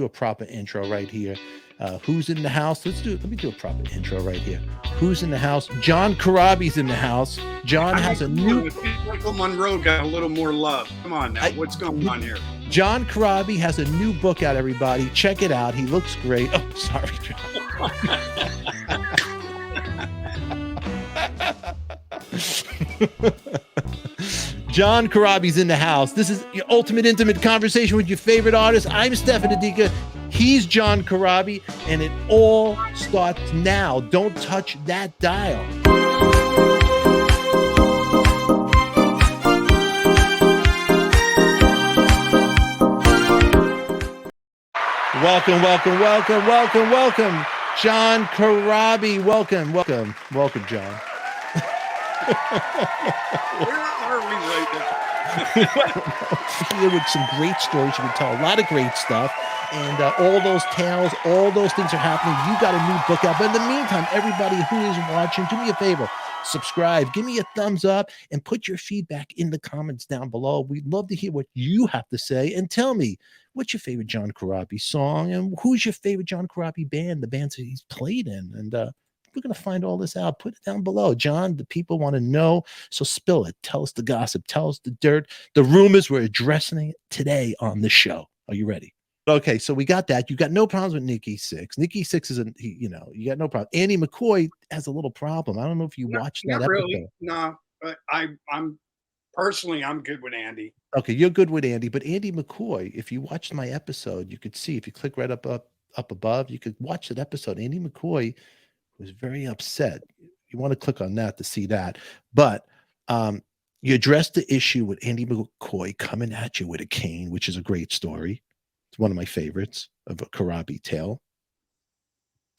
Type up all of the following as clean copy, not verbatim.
do a proper intro right here. Who's in the house? Let me do a proper intro right here. Who's in the house? John Corabi's in the house. John has a new. Michael Monroe got a little more love. Come on now, what's going on here? John Corabi has a new book out. Everybody, check it out. He looks great. Oh, sorry, John. John Corabi's in the house. This is your ultimate intimate conversation with your favorite artist. I'm Stefan ADIKA. He's John Corabi, and it all starts now. Don't touch that dial. Welcome, John Corabi. Welcome, John. Where are we right now? Here with some great stories. You can tell a lot of great stuff, and all those tales, all those things are happening. You got a new book out, but in the meantime, everybody who is watching, do me a favor. Subscribe, give me a thumbs up, and put your feedback in the comments down below. We'd love to hear what you have to say, and tell me what's your favorite John Corabi song, and who's your favorite John Corabi band, the bands that he's played in, and we're going to find all this out. Put it down below. John, the people want to know, so spill it. Tell us the gossip. Tell us the dirt, the rumors. We're addressing it today on the show. Are you ready? Okay, so we got that. You got no problems with Nikki Sixx. Nikki Sixx isn't, you got no problem. Andy McCoy has a little problem. I don't know if you watched that episode. Really. No, I'm personally, I'm good with Andy. Okay, you're good with Andy, but Andy McCoy, if you watched my episode, you could see, if you click right up above, you could watch that episode. Andy McCoy was very upset. You want to click on that to see that. But you addressed the issue with Andy McCoy coming at you with a cane, which is a great story. It's one of my favorites of a Corabi tale.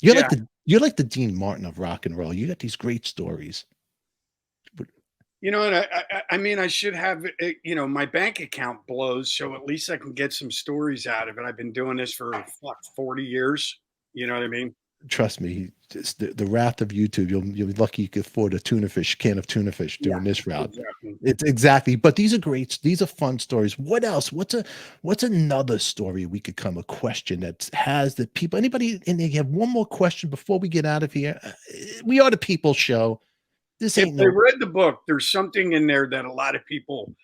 You're like the Dean Martin of rock and roll. You got these great stories. You know, and I mean, I should have, my bank account blows, so at least I can get some stories out of it. I've been doing this for 40 years. You know what I mean? Trust me, it's the wrath of YouTube. You'll be lucky you could afford a can of tuna fish doing this route. Exactly. It's exactly. But these are great. These are fun stories. What else? What's another story we could come? A question that has the people. Anybody in there? You have one more question before we get out of here. We are the people show. This ain't. If they read the book, there's something in there that a lot of people.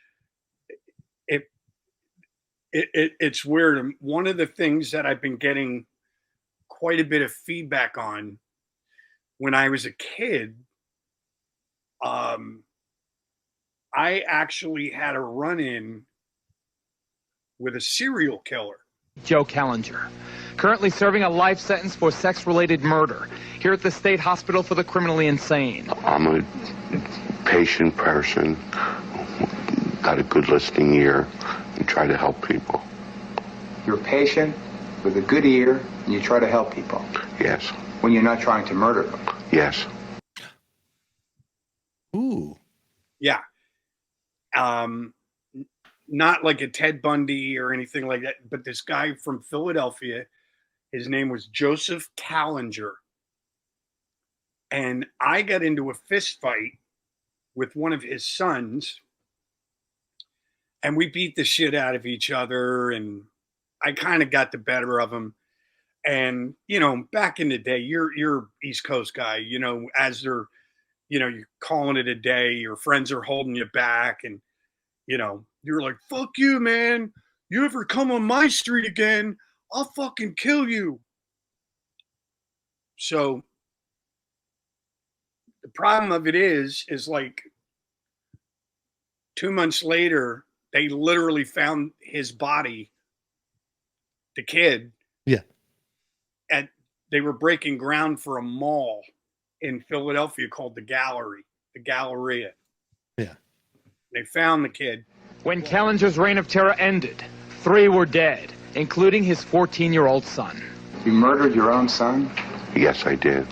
It's weird. One of the things that I've been getting quite a bit of feedback on when I was a kid, I actually had a run-in with a serial killer. Joe Kallinger, currently serving a life sentence for sex-related murder here at the State Hospital for the Criminally Insane. I'm a patient person, got a good listening ear, and try to help people. You're a patient with a good ear, and you try to help people. Yes. When you're not trying to murder them. Yes. Ooh. Yeah. Not like a Ted Bundy or anything like that, but this guy from Philadelphia, his name was Joseph Kallinger. And I got into a fist fight with one of his sons, and we beat the shit out of each other, and I kind of got the better of him. And, back in the day, you're East Coast guy, as they're, you're calling it a day, your friends are holding you back, and, you're like, fuck you, man. You ever come on my street again, I'll fucking kill you. So the problem of it is like 2 months later, they literally found his body, the kid. Yeah. They were breaking ground for a mall in Philadelphia called the Galleria. Yeah. They found the kid. When Kallinger's reign of terror ended, 3 were dead, including his 14-year-old son. You murdered your own son? Yes, I did.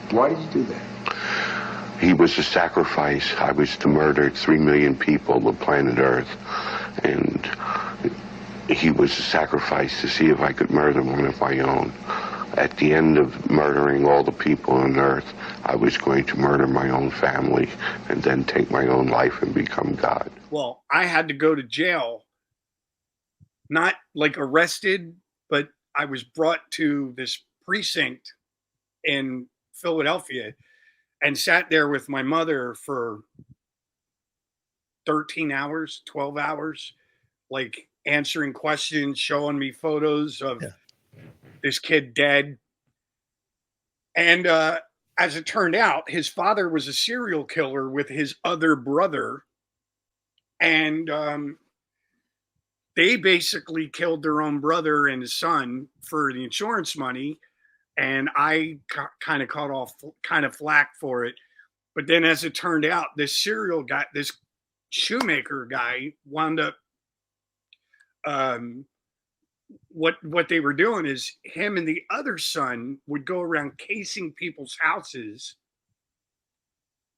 Why did you do that? He was a sacrifice. I was to murder 3 million people on planet Earth. And he was a sacrifice to see if I could murder one of my own. At the end of murdering all the people on Earth, I was going to murder my own family and then take my own life and become God. Well, I had to go to jail, not like arrested, but I was brought to this precinct in Philadelphia and sat there with my mother for 13 hours, 12 hours, like answering questions, showing me photos of Yeah. this kid dead. And as it turned out, his father was a serial killer with his other brother. And they basically killed their own brother and his son for the insurance money. And I kind of caught off kind of flack for it. But then as it turned out, this serial guy, this shoemaker guy wound up what they were doing is him and the other son would go around casing people's houses,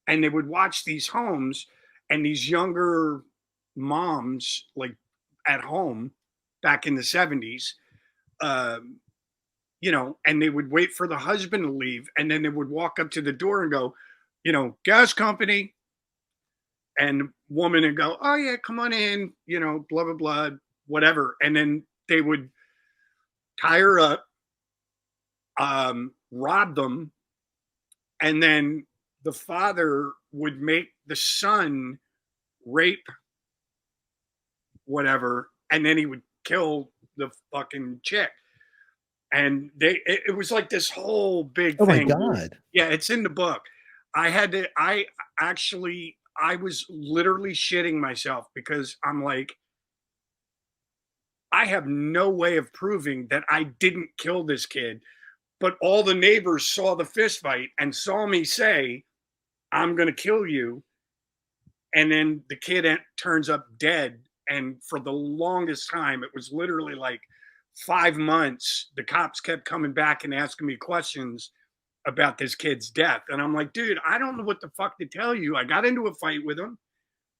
and they would watch these homes, and these younger moms, like at home back in the 70s, and they would wait for the husband to leave, and then they would walk up to the door and go, gas company. And woman would go, oh yeah, come on in, blah, blah, blah, whatever. And then they would tie her up, rob them, and then the father would make the son rape whatever, and then he would kill the fucking chick. And it was like this whole big thing. Oh my God. Yeah, it's in the book. I was literally shitting myself because I'm like, I have no way of proving that I didn't kill this kid, but all the neighbors saw the fist fight and saw me say, I'm going to kill you. And then the kid turns up dead. And for the longest time, it was literally like 5 months, the cops kept coming back and asking me questions about this kid's death. And I'm like, dude, I don't know what the fuck to tell you. I got into a fight with him,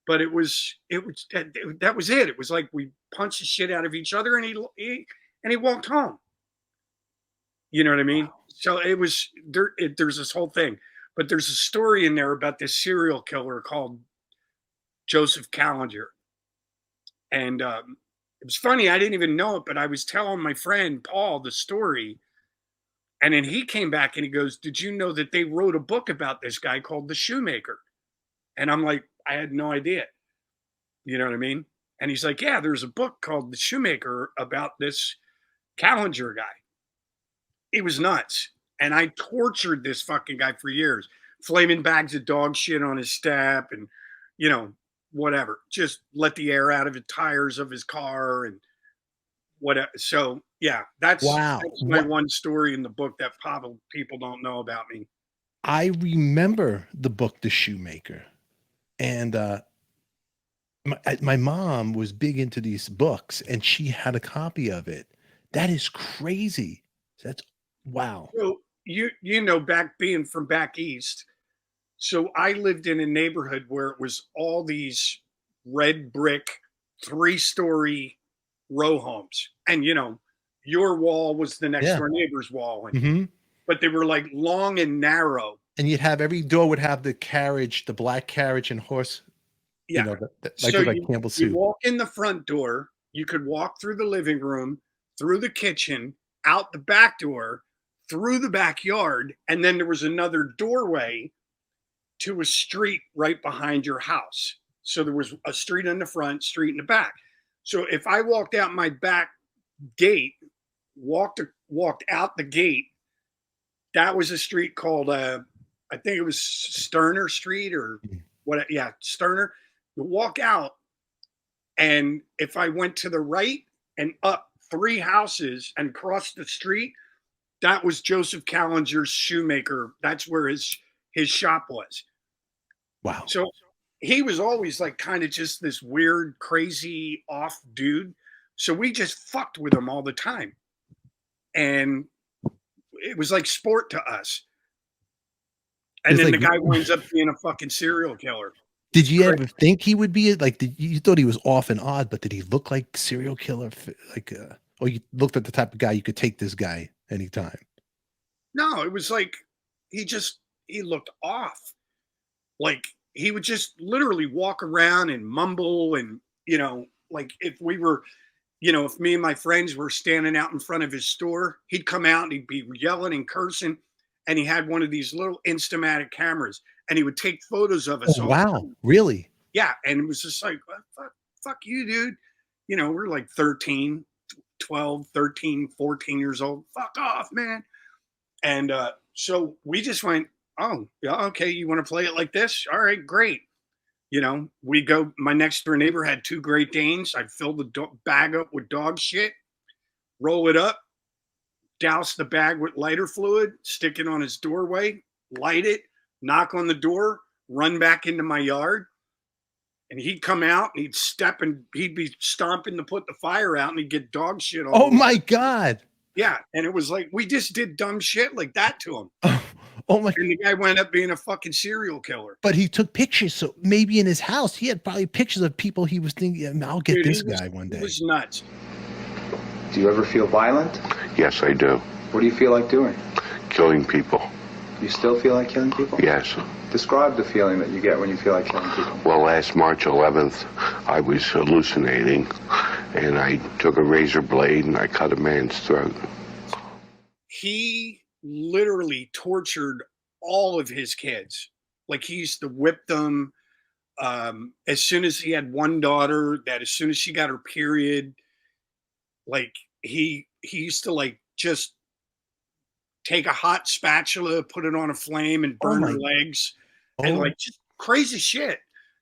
but that was it. It was like we punched the shit out of each other, and he walked home. You know what I mean? Wow. So it was there's this whole thing, but there's a story in there about this serial killer called Joseph Kallinger. And it was funny, I didn't even know it, but I was telling my friend Paul the story, and then he came back and he goes, did you know that they wrote a book about this guy called The Shoemaker? And I'm like, I had no idea. You know what I mean? And he's like, yeah, there's a book called The Shoemaker about this Kallinger guy. He was nuts. And I tortured this fucking guy for years. Flaming bags of dog shit on his step and, whatever. Just let the air out of the tires of his car and whatever. So, yeah, that's my one story in the book that probably people don't know about me. I remember the book, The Shoemaker. And my mom was big into these books, and she had a copy of it. That is crazy. That's wow. So back being from back east, so I lived in a neighborhood where it was all these red brick 3-story row homes, and your wall was the next door neighbor's wall, and, but they were like long and narrow. And you'd have every door would have the carriage, the black carriage and horse. Yeah. Like Campbell soup. You walk in the front door, you could walk through the living room, through the kitchen, out the back door, through the backyard, and then there was another doorway to a street right behind your house. So there was a street in the front, street in the back. So if I walked out my back gate, walked out the gate, that was a street called I think it was Sterner Street or what? Yeah, Sterner. You walk out, and if I went to the right and up 3 houses and crossed the street, that was Joseph Kallinger's Shoemaker. That's where his shop was. Wow. So he was always like kind of just this weird, crazy, off dude. So we just fucked with him all the time. And it was like sport to us. And then the guy winds up being a fucking serial killer. Did you ever think he would be like? You thought he was off and odd, but did he look like serial killer? Or you looked at the type of guy you could take this guy anytime? No, it was like he looked off. Like he would just literally walk around and mumble, and like if we were you know, if me and my friends were standing out in front of his store, he'd come out and he'd be yelling and cursing. And he had one of these little Instamatic cameras, and he would take photos of us Oh, all the wow. time. Really? Yeah. And it was just like, fuck you, dude. You know, we're like 13, 12, 13, 14 years old. Fuck off, man. And so we just went, oh, yeah, okay, you want to play it like this? All right, great. You know, we go, my next door neighbor had 2 Great Danes. I'd fill the bag up with dog shit, roll it up, douse the bag with lighter fluid, stick it on his doorway, light it, knock on the door, run back into my yard. And he'd come out and he'd step and he'd be stomping to put the fire out and he'd get dog shit all Oh over. my God. Yeah. And it was like, we just did dumb shit like that to him. Oh my. And the guy wound up being a fucking serial killer. But he took pictures. So maybe in his house, he had probably pictures of people he was thinking, I'll get this guy one day. He was nuts. Do you ever feel violent? Yes, I do. What do you feel like doing? Killing people. You still feel like killing people? Yes. Describe the feeling that you get when you feel like killing people. Well, last March 11th, I was hallucinating, and I took a razor blade and I cut a man's throat. He literally tortured all of his kids. Like, he used to whip them. As soon as he had one daughter, that as soon as she got her period, like he used to like just take a hot spatula, put it on a flame and burn her legs, and like just crazy shit.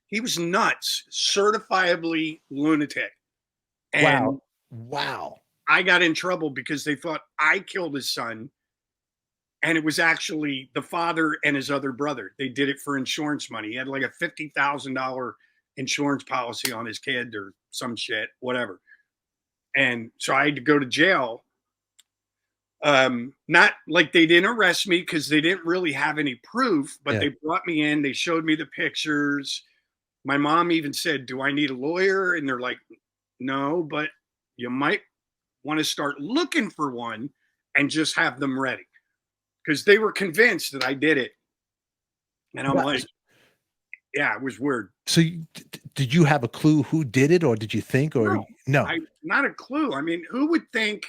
He was nuts, certifiably lunatic. And wow. I got in trouble because they thought I killed his son. And it was actually the father and his other brother. They did it for insurance money. He had like a $50,000 insurance policy on his kid or some shit, whatever. And so I had to go to jail. Not like they didn't arrest me because they didn't really have any proof, but they brought me in. They showed me the pictures. My mom even said, do I need a lawyer? And they're like, no, but you might want to start looking for one and just have them ready. Because they were convinced that I did it. And I'm like, yeah, it was weird. So did you have a clue who did it, or did you think, or no? Not a clue. I mean, who would think?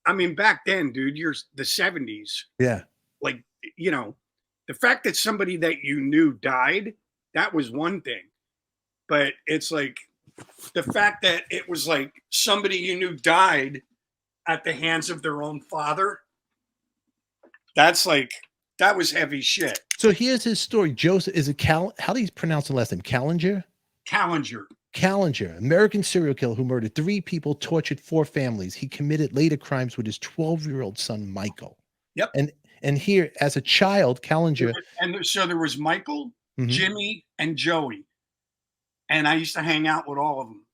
I mean, back then, dude, you're the 70s. Yeah. Like, you know, the fact that somebody that you knew died, that was one thing. But it's like the fact that it was like somebody you knew died at the hands of their own father. That's like, that was heavy shit. So here's his story. Joseph, is it how do you pronounce the last name? Kallinger? Kallinger, American serial killer who murdered 3 people, tortured 4 families. He committed later crimes with his 12-year-old son, Michael. Yep. And here, as a child, Kallinger. And so there was Michael, Jimmy, and Joey. And I used to hang out with all of them.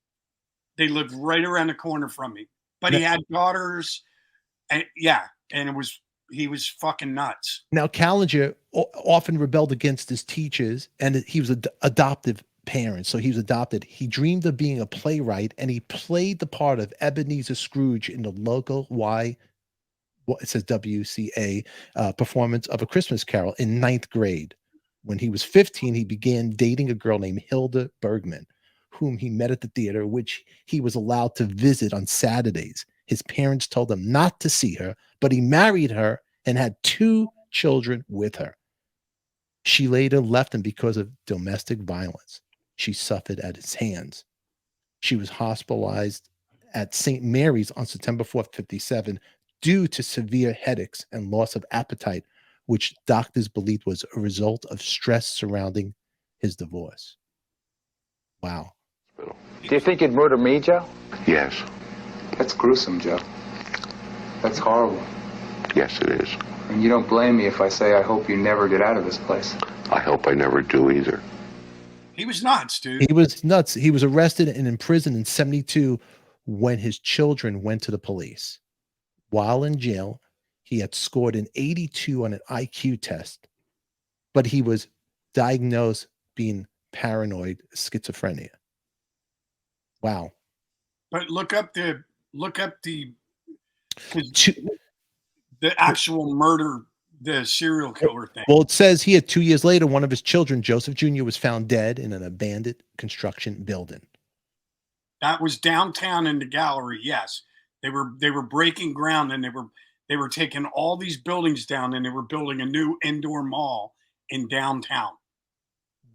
They lived right around the corner from me. But he had daughters. And and he was fucking nuts. Now, Kallinger often rebelled against his teachers, and he was an adoptive parent, so he was adopted. He dreamed of being a playwright, and he played the part of Ebenezer Scrooge in the local it says WCA performance of A Christmas Carol in 9th grade. When he was 15, he began dating a girl named Hilda Bergman, whom he met at the theater, which he was allowed to visit on Saturdays. His parents told him not to see her, but he married her and had 2 children with her. She later left him because of domestic violence she suffered at his hands. She was hospitalized at St. Mary's on September 4th, 1957, due to severe headaches and loss of appetite, which doctors believed was a result of stress surrounding his divorce. Wow. Do you think he'd murder me, Joe? Yes. That's gruesome, Joe. That's horrible. Yes, it is. And you don't blame me if I say I hope you never get out of this place. I hope I never do either. He was nuts, dude. He was nuts. He was arrested and imprisoned in 1972 when his children went to the police. While in jail, he had scored an 82 on an IQ test, but he was diagnosed being paranoid schizophrenia. Wow. But look up the actual murder, the serial killer thing. Well, it says here 2 years later, one of his children, Joseph Jr., was found dead in an abandoned construction building. That was downtown in the gallery. Yes, they were breaking ground, and they were taking all these buildings down, and they were building a new indoor mall in downtown.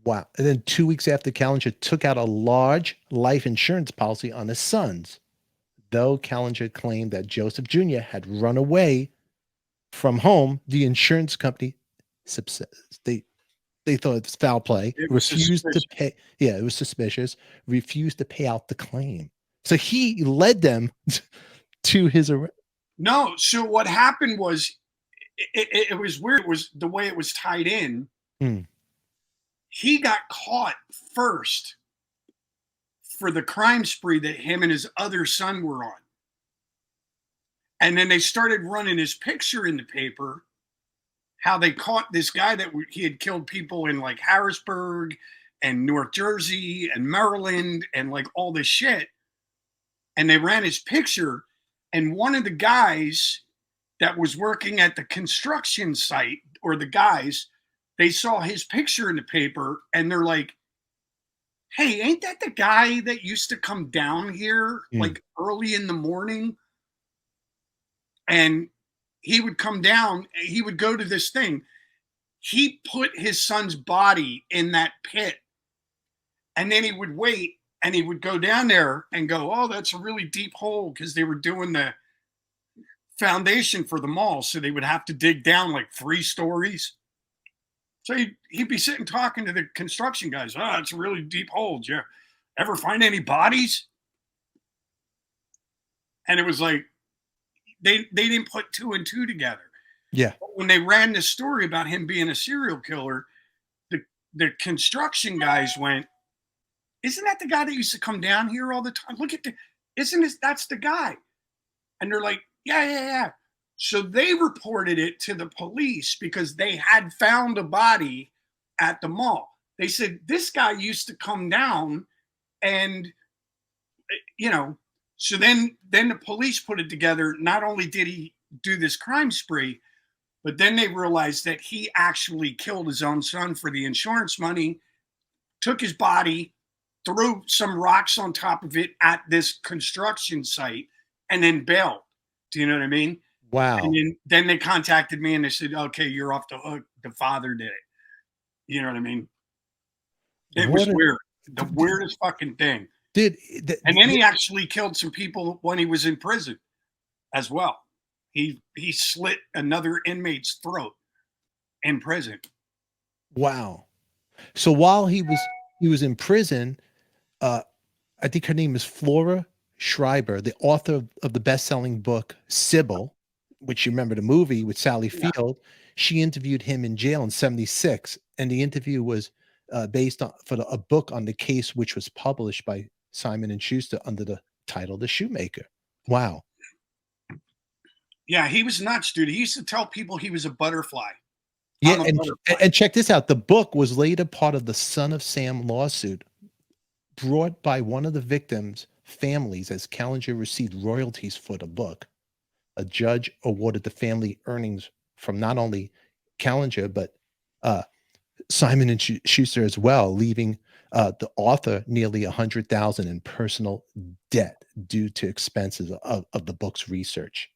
Wow. And then 2 weeks after Kallinger took out a large life insurance policy on his sons, though Kallinger claimed that Joseph Jr. had run away from home, the insurance company, they thought it was foul play, It was refused to pay. Yeah, it was suspicious, refused to pay out the claim. So he led them to his arrest. No, so what happened was it was weird. It was the way it was tied in. Mm. He got caught first for the crime spree that him and his other son were on. And then they started running his picture in the paper, how they caught this guy that he had killed people in like Harrisburg and North Jersey and Maryland and like all this shit. And they ran his picture. And one of the guys that was working at the construction site, or the guys, they saw his picture in the paper and they're like, hey, ain't that the guy that used to come down here like early in the morning? And he would come down, he would go to this thing. He put his son's body in that pit. And then he would wait and he would go down there and go, oh, that's a really deep hole, because they were doing the foundation for the mall. So they would have to dig down like 3 stories. So he'd be sitting talking to the construction guys. Oh, it's a really deep hole. Did you ever find any bodies? And it was like, they didn't put 2 and 2 together. Yeah. But when they ran this story about him being a serial killer, the construction guys went, isn't that the guy that used to come down here all the time? Look at that's the guy. And they're like, yeah. So they reported it to the police because they had found a body at the mall. They said, this guy used to come down, and, so then the police put it together. Not only did he do this crime spree, but then they realized that he actually killed his own son for the insurance money, took his body, threw some rocks on top of it at this construction site, and then bailed. Do you know what I mean? Wow. And then they contacted me and they said, okay, you're off the hook. The father did it. You know what I mean? It was weird. The weirdest fucking thing. And then he actually killed some people when he was in prison as well. He slit another inmate's throat in prison. Wow. So while he was in prison, I think her name is Flora Schreiber, the author of the best-selling book Sybil, which you remember the movie with Sally Field. She interviewed him in jail in 1976, and the interview was based on a book on the case, which was published by Simon & Schuster under the title The Shoemaker. Wow. Yeah, he was nuts, dude. He used to tell people he was a butterfly. Yeah, and check this out. The book was later part of the Son of Sam lawsuit brought by one of the victims' families as Kallinger received royalties for the book. A judge awarded the family earnings from not only Kallinger, but Simon & Schuster as well, leaving the author nearly $100,000 in personal debt due to expenses of the book's research,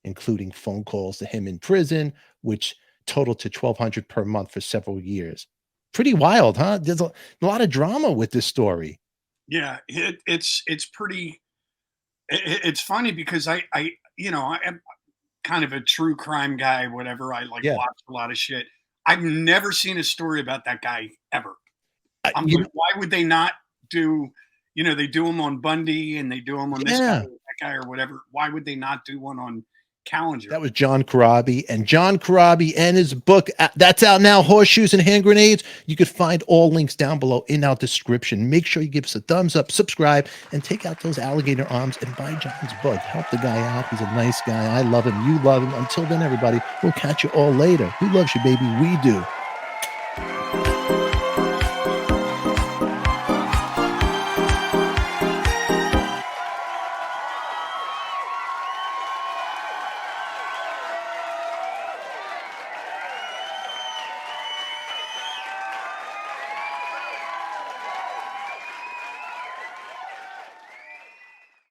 including phone calls to him in prison, which totaled to $1,200 per month for several years. Pretty wild, huh? There's a lot of drama with this story. Yeah, it's pretty. It's funny because I am kind of a true crime guy. Whatever, I watch a lot of shit. I've never seen a story about that guy ever. I'm like, why would they not do? They do them on Bundy and they do them on this guy or that guy or whatever. Why would they not do one on Kallinger? That was John Corabi, and John Corabi and his book that's out now, Horseshoes and Hand Grenades. You could find all links down below in our description. Make sure you give us a thumbs up, subscribe, and take out those alligator arms and buy John's book. Help the guy out. He's a nice guy. I love him. You love him. Until then, everybody, we'll catch you all later. Who loves you, baby? We do.